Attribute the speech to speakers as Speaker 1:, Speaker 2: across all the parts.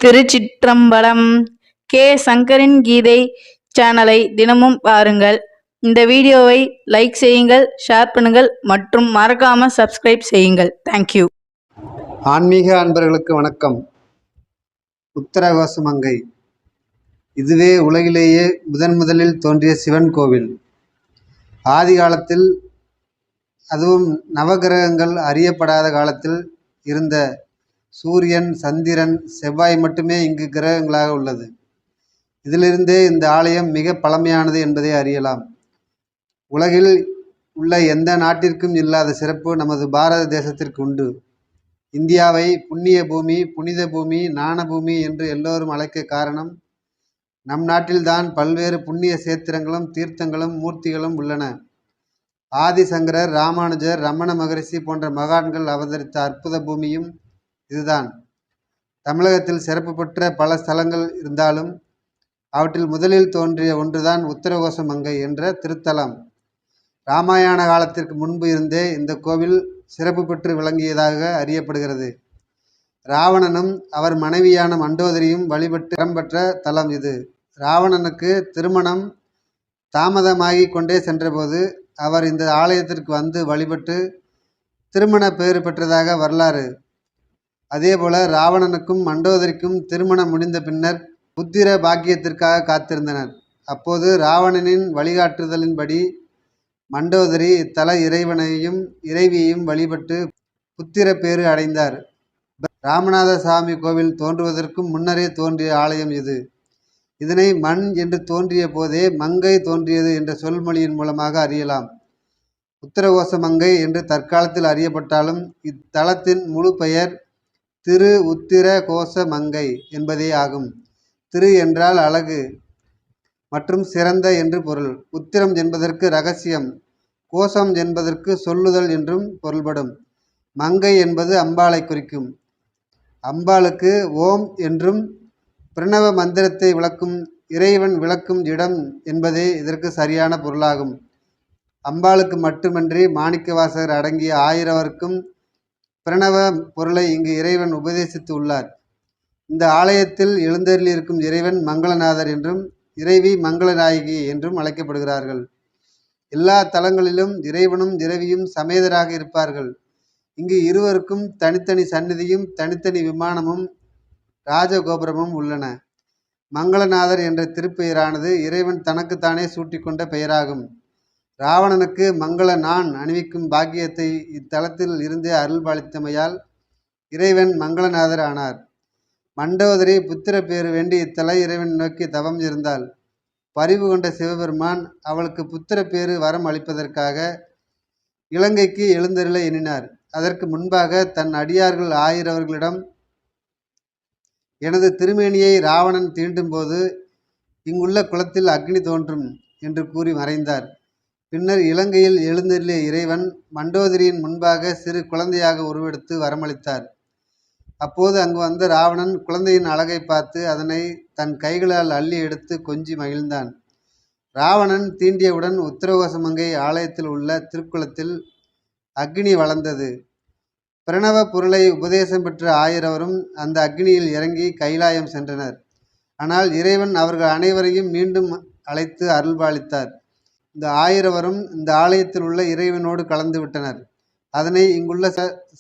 Speaker 1: திருச்சிற்றம்பலம். K. சங்கரின் கீதை சேனலை தினமும் பாருங்கள். இந்த வீடியோவை லைக் செய்யுங்கள், ஷேர் பண்ணுங்கள் மற்றும் மறக்காம சப்ஸ்கிரைப் செய்யுங்கள். தேங்க்யூ.
Speaker 2: ஆன்மீக அன்பர்களுக்கு வணக்கம். உத்தரகோசமங்கை இதுவே உலகிலேயே முதலில் தோன்றிய சிவன் கோவில். ஆதி காலத்தில், அதுவும் நவகிரகங்கள் அறியப்படாத காலத்தில் இருந்த சூரியன், சந்திரன், செவ்வாய் மட்டுமே இங்கு கிரகங்களாக உள்ளது. இதிலிருந்தே இந்த ஆலயம் மிக பழமையானது என்பதை அறியலாம். உலகில் உள்ள எந்த நாட்டிற்கும் இல்லாத சிறப்பு நமது பாரத தேசத்திற்கு உண்டு. இந்தியாவை புண்ணிய பூமி, புனித பூமி, ஞான பூமி என்று எல்லோரும் அழைக்க காரணம், நம் நாட்டில்தான் பல்வேறு புண்ணிய சேத்திரங்களும் தீர்த்தங்களும் மூர்த்திகளும் உள்ளன. ஆதிசங்கரர், ராமானுஜர், ரமண மகரிஷி போன்ற மகான்கள் அவதரித்த அற்புத பூமியும் இதுதான். தமிழகத்தில் சிறப்பு பெற்ற பல ஸ்தலங்கள் இருந்தாலும் அவற்றில் முதலில் தோன்றிய ஒன்றுதான் உத்தரகோசமங்கை என்ற திருத்தலம். இராமாயண காலத்திற்கு முன்பு இருந்தே இந்த கோவில் சிறப்பு பெற்று விளங்கியதாக அறியப்படுகிறது. ராவணனும் அவர் மனைவியான மண்டோதரியும் வழிபட்டு இடம்பெற்ற தலம் இது. ராவணனுக்கு திருமணம் தாமதமாகி கொண்டே சென்றபோது அவர் இந்த ஆலயத்திற்கு வந்து வழிபட்டு திருமண பேறு பெற்றதாக வரலாறு. அதேபோல ராவணனுக்கும் மண்டோதரிக்கும் திருமணம் முடிந்த பின்னர் புத்திர பாக்கியத்திற்காக காத்திருந்தனர். அப்போது ராவணனின் வழிகாட்டுதலின்படி மண்டோதரி இத்தல இறைவனையும் இறைவியையும் வழிபட்டு புத்திர பேறு அடைந்தார். ராமநாத சாமி கோவில் தோன்றுவதற்கும் முன்னரே தோன்றிய ஆலயம் இது. இதனை மண் என்று தோன்றிய போதே மங்கை தோன்றியது என்ற சொல்மொழியின் மூலமாக அறியலாம். உத்தரகோசமங்கை என்று தற்காலத்தில் அறியப்பட்டாலும் இத்தலத்தின் முழு பெயர் திரு உத்திர கோச மங்கை என்பதே ஆகும். திரு என்றால் அழகு மற்றும் சிறந்த என்று பொருள். உத்திரம் என்பதற்கு இரகசியம், கோஷம் என்பதற்கு சொல்லுதல் என்றும் பொருள்படும். மங்கை என்பது அம்பாளை குறிக்கும். அம்பாளுக்கு ஓம் என்றும் பிரணவ மந்திரத்தை விளக்கும் இறைவன் விளக்கும் இடம் என்பதே இதற்கு சரியான பொருளாகும். அம்பாளுக்கு மட்டுமன்றி மாணிக்கவாசகர் அடங்கிய 1000 பிரணவ பொருளை இங்கு இறைவன் உபதேசித்து உள்ளார். இந்த ஆலயத்தில் எழுந்தருளியிருக்கும் இறைவன் மங்களநாதர் என்றும் இறைவி மங்களநாயகி என்றும் அழைக்கப்படுகிறார்கள். எல்லா தலங்களிலும் இறைவனும் இறைவியும் சமேதராக இருப்பார்கள். இங்கு இருவருக்கும் தனித்தனி சந்நிதியும் தனித்தனி விமானமும் ராஜகோபுரமும் உள்ளன. மங்களநாதர் என்ற திருப்பெயரானது இறைவன் தனக்குத்தானே சூட்டிக்கொண்ட பெயராகும். ராவணனுக்கு மங்கள நான் அணிவிக்கும் பாக்கியத்தை இத்தலத்தில் இருந்தே அருள்பாலித்தமையால் இறைவன் மங்களநாதர் ஆனார். மண்டோதரி புத்திர பேறு வேண்டி இத்தல இறைவன் நோக்கி தவம் இருந்தாள். பரிவு கொண்ட சிவபெருமான் அவளுக்கு புத்திர பேறு வரம் அளிப்பதற்காக இலங்கைக்கு எழுந்தருள எண்ணினார். அதற்கு முன்பாக தன் அடியார்கள் 1000 எனது திருமேனியை ராவணன் தீண்டும் போது இங்குள்ள குளத்தில் அக்னி தோன்றும் என்று கூறி மறைந்தார். பின்னர் இலங்கையில் எழுந்தருளிய இறைவன் மண்டோதரியின் முன்பாக சிறு குழந்தையாக உருவெடுத்து வரமளித்தார். அப்போது அங்கு வந்த ராவணன் குழந்தையின் அழகை பார்த்து அதனை தன் கைகளால் அள்ளி எடுத்து கொஞ்சி மகிழ்ந்தான். ராவணன் தீண்டியவுடன் உத்தரகோசமங்கை ஆலயத்தில் உள்ள திருக்குளத்தில் அக்னி வளர்ந்தது. பிரணவ பொருளை உபதேசம் பெற்ற 1000 அந்த அக்னியில் இறங்கி கைலாயம் சென்றனர். ஆனால் இறைவன் அவர்கள் அனைவரையும் மீண்டும் அழைத்து அருள்பாலித்தார். இந்த 1000 இந்த ஆலயத்தில் உள்ள இறைவனோடு கலந்து விட்டனர். அதனை இங்குள்ள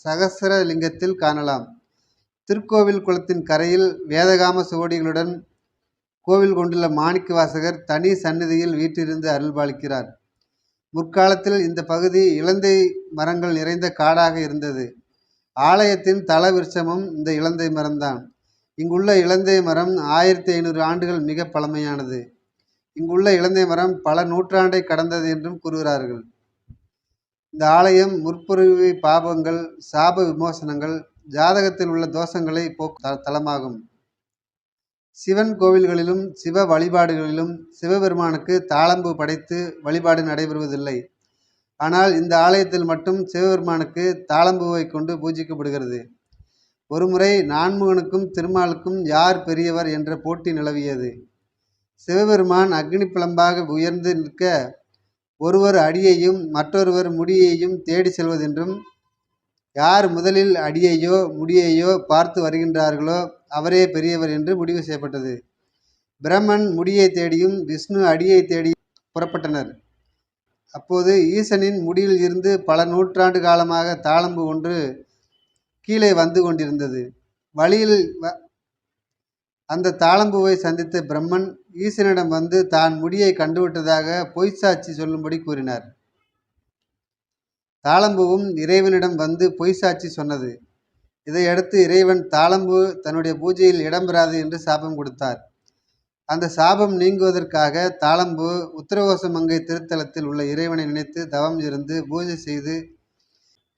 Speaker 2: சகசரலிங்கத்தில் காணலாம். திருக்கோவில் குளத்தின் கரையில் வேதகாம சுவடிகளுடன் கோவில் கொண்டுள்ள மாணிக்கவாசகர் தனி சந்நிதியில் வீற்றிருந்து அருள்பாலிக்கிறார். முற்காலத்தில் இந்த பகுதி இலந்தை மரங்கள் நிறைந்த காடாக இருந்தது. ஆலயத்தின் தல விருட்சமும் இந்த இலந்தை மரம்தான். இங்குள்ள இலந்தை மரம் 1500 ஆண்டுகள் மிக பழமையானது. இங்குள்ள இலந்தை மரம் பல நூற்றாண்டை கடந்தது என்றும் கூறுகிறார்கள். இந்த ஆலயம் முற்புறவி பாபங்கள், சாப விமோசனங்கள், ஜாதகத்தில் உள்ள தோஷங்களை போக்கும் தலமாகும். சிவன் கோவில்களிலும் சிவ வழிபாடுகளிலும் சிவபெருமானுக்கு தாளம்பு படைத்து வழிபாடு நடைபெறுவதில்லை. ஆனால் இந்த ஆலயத்தில் மட்டும் சிவபெருமானுக்கு தாளம்பூவை கொண்டு பூஜிக்கப்படுகிறது. ஒருமுறை நான்முகனுக்கும் திருமாலுக்கும் யார் பெரியவர் என்ற போட்டி நிலவியது. சிவபெருமான் அக்னி பிளம்பாக உயர்ந்து நிற்க ஒருவர் அடியையும் மற்றொருவர் முடியையும் தேடி செல்வதென்றும், யார் முதலில் அடியையோ முடியையோ பார்த்து வருகின்றார்களோ அவரே பெரியவர் என்று முடிவு செய்யப்பட்டது. பிரம்மன் முடியை தேடியும் விஷ்ணு அடியை தேடியும் புறப்பட்டனர். அப்போது ஈசனின் முடியில் இருந்து பல நூற்றாண்டு காலமாக தாளம்பு ஒன்று கீழே வந்து கொண்டிருந்தது. வழியில் அந்த தாளம்புவை சந்தித்த பிரம்மன் ஈசனிடம் வந்து தான் முடியை கண்டுவிட்டதாக பொய்சாட்சி சொல்லும்படி கூறினார். தாளம்புவும் இறைவனிடம் வந்து பொய்சாட்சி சொன்னது. இதையடுத்து இறைவன் தாளம்பு தன்னுடைய பூஜையில் இடம்பெறாது என்று சாபம் கொடுத்தார். அந்த சாபம் நீங்குவதற்காக தாளம்பு உத்தரகோசமங்கை திருத்தலத்தில் உள்ள இறைவனை நினைத்து தவம் இருந்து பூஜை செய்து,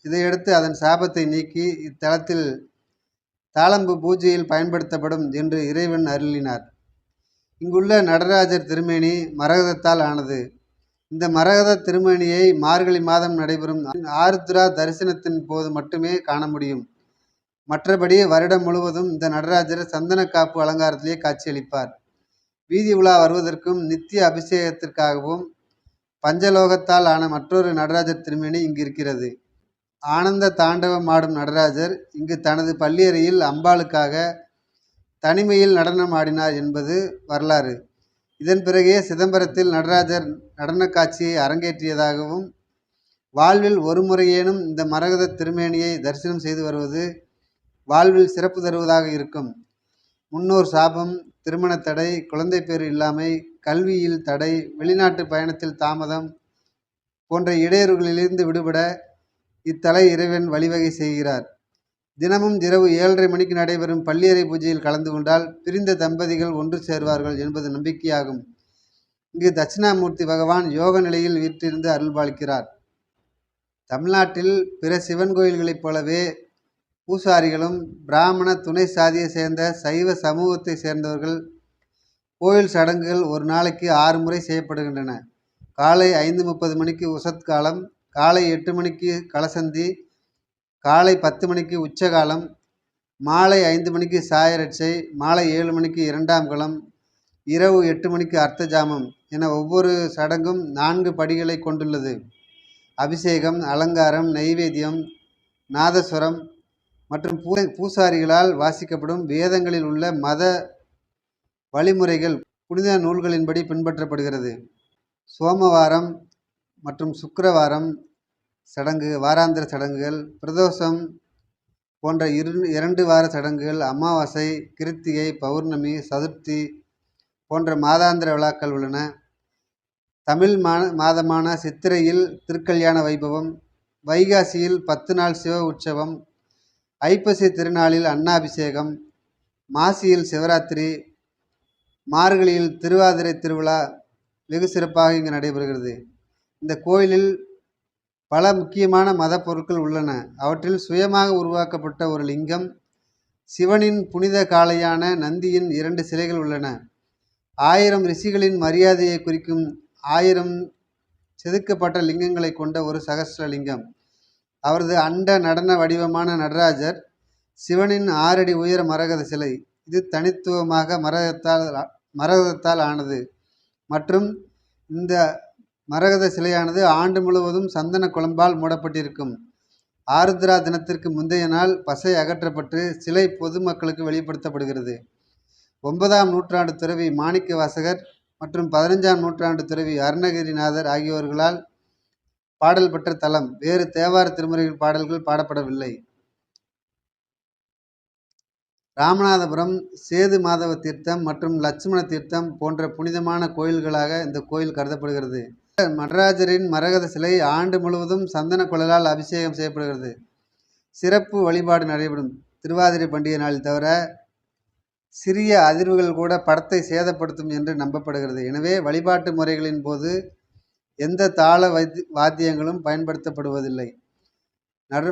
Speaker 2: இதையடுத்து அதன் சாபத்தை நீக்கி இத்தலத்தில் தாளம்பு பூஜையில் பயன்படுத்தப்படும் என்று இறைவன் அருளினார். இங்குள்ள நடராஜர் திருமேனி மரகதத்தால் ஆனது. இந்த மரகத திருமேனியை மார்கழி மாதம் நடைபெறும் ஆருத்ரா தரிசனத்தின் போது மட்டுமே காண முடியும். மற்றபடி வருடம் முழுவதும் இந்த நடராஜர் சந்தன காப்பு அலங்காரத்திலே காட்சியளிப்பார். வீதி உலா வருவதற்கும் நித்திய அபிஷேகத்திற்காகவும் பஞ்சலோகத்தால் ஆன மற்றொரு நடராஜர் திருமேனி இங்கு இருக்கிறது. ஆனந்த தாண்டவம் ஆடும் நடராஜர் இங்கு தனது பள்ளியறையில் அம்பாளுக்காக தனிமையில் நடனம் ஆடினார் என்பது வரலாறு. இதன் பிறகே சிதம்பரத்தில் நடராஜர் நடன காட்சியை அரங்கேற்றியதாகவும், வாழ்வில் ஒரு முறையேனும் இந்த மரகத திருமேனியை தரிசனம் செய்து வருவது வாழ்வில் சிறப்பு தருவதாக இருக்கும். முன்னோர் சாபம், திருமண தடை, குழந்தை பேறு இல்லாமை, கல்வியில் தடை, வெளிநாட்டு பயணத்தில் தாமதம் போன்ற இடையூறுகளிலிருந்து விடுபட இத்தலை இறைவன் வழிவகை செய்கிறார். தினமும் இரவு 7:30 மணிக்கு நடைபெறும் பள்ளியறை பூஜையில் கலந்து கொண்டால் பிரிந்த தம்பதிகள் ஒன்று சேர்வார்கள் என்பது நம்பிக்கையாகும். இங்கு தட்சிணாமூர்த்தி பகவான் யோக நிலையில் வீற்றிருந்து அருள்பாலிக்கிறார். தமிழ்நாட்டில் பிற சிவன் கோயில்களைப் போலவே பூசாரிகளும் பிராமண துணை சாதியை சேர்ந்த சைவ சமூகத்தை சேர்ந்தவர்கள் கோயில் சடங்குகள் ஒரு நாளைக்கு 6 முறை செய்யப்படுகின்றன. காலை 5:30 மணிக்கு உசத்காலம், காலை 8 மணிக்கு கலசந்தி, காலை 10 மணிக்கு உச்சகாலம், மாலை 5 மணிக்கு சாயரட்சை, மாலை 7 மணிக்கு 2ஆம் கலம், இரவு 8 மணிக்கு அர்த்த ஜாமம் என ஒவ்வொரு சடங்கும் 4 படிகளை கொண்டுள்ளது. அபிஷேகம், அலங்காரம், நைவேத்தியம், நாதஸ்வரம் மற்றும் பூசாரிகளால் வாசிக்கப்படும் வேதங்களில் உள்ள மத வழிமுறைகள் புனித நூல்களின்படி பின்பற்றப்படுகிறது. சோமவாரம் மற்றும் சுக்கிரவாரம் சடங்கு, வாராந்திர சடங்குகள், பிரதோஷம் போன்ற 2 வார சடங்குகள், அமாவாசை, கிருத்திகை, பௌர்ணமி, சதுர்த்தி போன்ற மாதாந்திர விழாக்கள் உள்ளன. தமிழ் மாதமான சித்திரையில் திருக்கல்யாண வைபவம், வைகாசியில் 10 நாள் சிவ உற்சவம், ஐப்பசி திருநாளில் அன்னாபிஷேகம், மாசியில் சிவராத்திரி, மார்கழியில் திருவாதிரை திருவிழா வெகு சிறப்பாக இங்கு நடைபெறுகிறது. இந்த கோயிலில் பல முக்கியமான மத பொருட்கள் உள்ளன. அவற்றில் சுயமாக உருவாக்கப்பட்ட ஒரு லிங்கம், சிவனின் புனித காளையான நந்தியின் 2 சிலைகள் உள்ளன. 1000 ரிஷிகளின் மரியாதையை குறிக்கும் 1000 செதுக்கப்பட்ட லிங்கங்களை கொண்ட ஒரு சகஸ்ர லிங்கம். அவரது அண்ட நடன வடிவமான நடராஜர் சிவனின் 6 அடி உயர மரகத சிலை. இது தனித்துவமாக மரகதத்தால் ஆனது மற்றும் இந்த மரகத சிலையானது ஆண்டு முழுவதும் சந்தன குழம்பால் மூடப்பட்டிருக்கும். ஆருத்ரா தினத்திற்கு முந்தைய நாள் பசை அகற்றப்பட்டு சிலை பொதுமக்களுக்கு வெளிப்படுத்தப்படுகிறது. 9ஆம் நூற்றாண்டு துறவி மாணிக்க வாசகர் மற்றும் 15ஆம் நூற்றாண்டு துறவி அருணகிரிநாதர் ஆகியோர்களால் பாடல் பெற்ற தலம். வேறு தேவார திருமுறைகள் பாடல்கள் பாடப்படவில்லை. ராமநாதபுரம், சேது மாதவ தீர்த்தம் மற்றும் லட்சுமண தீர்த்தம் போன்ற புனிதமான கோயில்களாக இந்த கோயில் கருதப்படுகிறது. நடராஜரின் மரகத சிலை ஆண்டு முழுவதும் சந்தன குழலால் அபிஷேகம் செய்யப்படுகிறது. சிறப்பு வழிபாடு நடைபெறும் திருவாதிரை பண்டிகை நாளில் தவிர சிறிய அதிர்வுகள் கூட படத்தை சேதப்படுத்தும் என்று நம்பப்படுகிறது. எனவே வழிபாட்டு முறைகளின் போது எந்த தாள வாத்தியங்களும் பயன்படுத்தப்படுவதில்லை.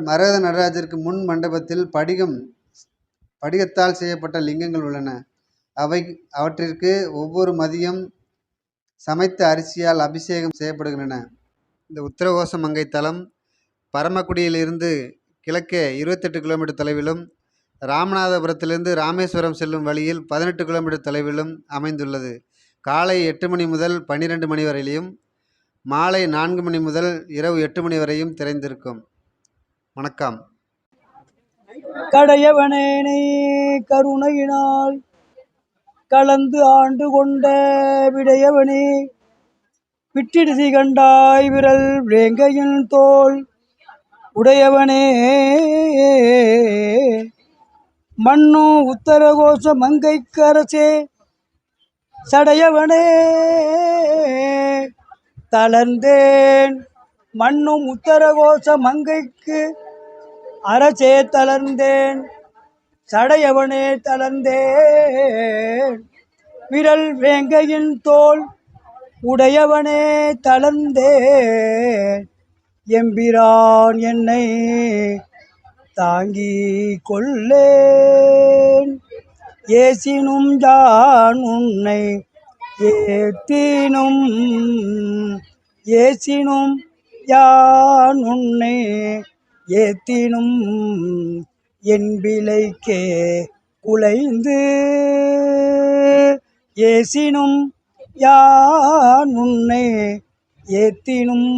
Speaker 2: மரகத நடராஜருக்கு முன் மண்டபத்தில் படிகத்தால் செய்யப்பட்ட லிங்கங்கள் உள்ளன. அவற்றிற்கு ஒவ்வொரு மதியம் சமைத்த அரிசியால் அபிஷேகம் செய்யப்படுகின்றன. இந்த உத்தரகோசமங்கை தலம் பரமக்குடியிலிருந்து கிழக்கே 28 கிலோமீட்டர் தொலைவிலும், ராமநாதபுரத்திலிருந்து ராமேஸ்வரம் செல்லும் வழியில் 18 கிலோமீட்டர் தொலைவிலும் அமைந்துள்ளது. காலை 8 மணி முதல் 12 மணி வரையிலும், மாலை 4 மணி முதல் இரவு 8 மணி வரையும் திறந்திருக்கும். வணக்கம்.
Speaker 3: கடையவனேனை கருணையினால் கலந்து ஆண்டு கொண்ட விடையவனே விட்டிடுதி கண்டாய் விரல் வேங்கையின் தோல் உடையவனே மண்ணு உத்தரகோச மங்கைக்கரசே சடையவனே தளர்ந்தேன் மண்ணும் உத்தரகோச மங்கைக்கு அரசே தளர்ந்தேன் சடையவனே தளர்ந்தேன் விரல் வேங்கையின் தோல் உடையவனே தளர்ந்தேன் எம்பிரான் என்னை தாங்கி கொள்ளேன் ஏசினும் யான் உன்னை ஏத்தினும் ஏசினும் யான் உன்னை ஏத்தினும் என் விலைக்கே குலைந்து ஏசினும் யான் உன்னை ஏத்தினும்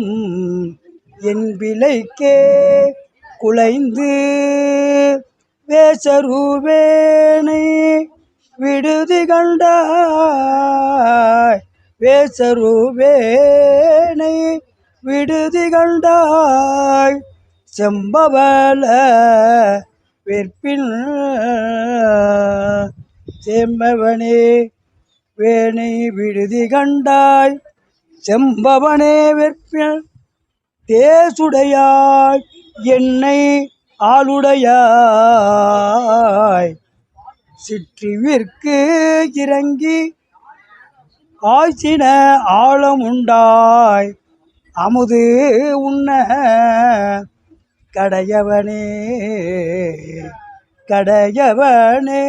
Speaker 3: என் விலைக்கே குலைந்து வேசருவேனை விடுதி கண்டாய் வேசருவேனை விடுதி கண்டாய் செம்பவள வெற்பின் செம்பவனே வேணை விடுதி கண்டாய் செம்பவனே வெற்பில் தேசுடையாய் என்னை ஆளுடையாய் சிற்றிவிற்கு இறங்கி ஆய்ச்சின ஆழமுண்டாய் அமுது உண்ண கடையவனே கடையவனே.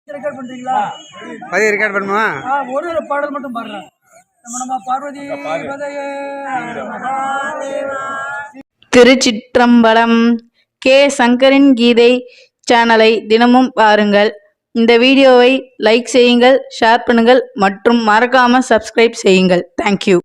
Speaker 3: ரெக்கார்ட் பண்றீங்களா?
Speaker 2: பதிவு ரெக்கார்ட் பண்ணுமா?
Speaker 3: ஒரு பாடல் மட்டும் பாடுறேன். நம்ம பார்வதி
Speaker 1: திருச்சிற்றம்பலம். கே சங்கரின் கீதை சேனலை தினமும் பாருங்கள். இந்த வீடியோவை லைக் செய்யுங்கள், ஷேர் பண்ணுங்கள் மற்றும் மறக்காம சப்ஸ்கிரைப் செய்யுங்கள். தேங்க்யூ.